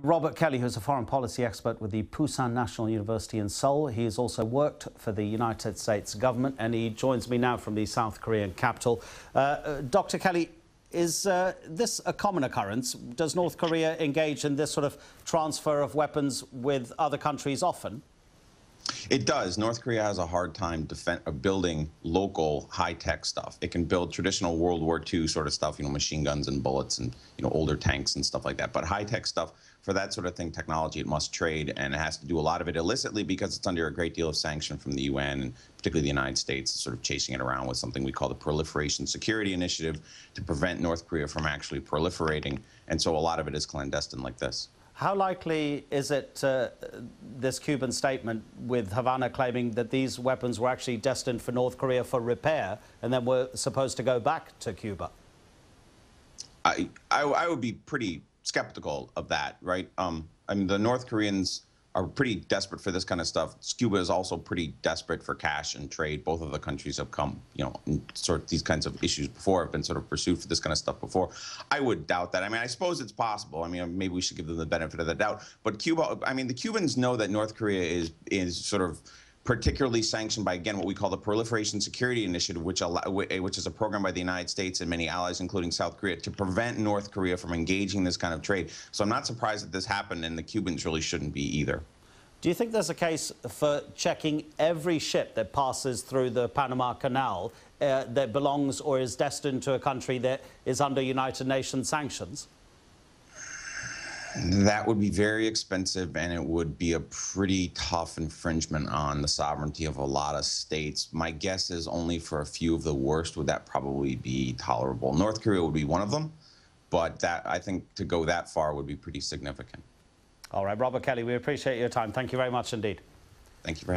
Robert Kelly, who's a foreign policy expert with the Pusan National University in Seoul. He has also worked for the United States government, and he joins me now from the South Korean capital. Dr. Kelly, is this a common occurrence? Does North Korea engage in this sort of transfer of weapons with other countries often? It does. North Korea has a hard time building local high-tech stuff. It can build traditional World War II sort of stuff, machine guns and bullets and, older tanks and stuff like that. But high-tech stuff, for that sort of thing, technology, it must trade, and it has to do a lot of it illicitly because it's under a great deal of sanction from the UN, and particularly the United States is sort of chasing it around with something we call the Proliferation Security Initiative to prevent North Korea from actually proliferating. And so a lot of it is clandestine like this. How likely is it, this Cuban statement with Havana claiming that these weapons were actually destined for North Korea for repair and then were supposed to go back to Cuba? I would be pretty skeptical of that, right? I mean, the North Koreans are pretty desperate for this kind of stuff. Cuba is also pretty desperate for cash and trade. Both of the countries have come, in sort of these kinds of issues before, have been sort of pursued for this kind of stuff before. I would doubt that. I mean, I suppose it's possible. I mean, maybe we should give them the benefit of the doubt. But Cuba, I mean, the Cubans know that North Korea is sort of particularly sanctioned by, again, what we call the Proliferation Security Initiative, which is a program by the United States and many allies, including South Korea, to prevent North Korea from engaging in this kind of trade. So I'm not surprised that this happened, and the Cubans really shouldn't be either. Do you think there's a case for checking every ship that passes through the Panama Canal that belongs or is destined to a country that is under United Nations sanctions? That would be very expensive, and it would be a pretty tough infringement on the sovereignty of a lot of states. My guess is only for a few of the worst would that probably be tolerable. North Korea would be one of them, but I think to go that far would be pretty significant. All right, Robert Kelly, we appreciate your time. Thank you very much indeed. Thank you for having me.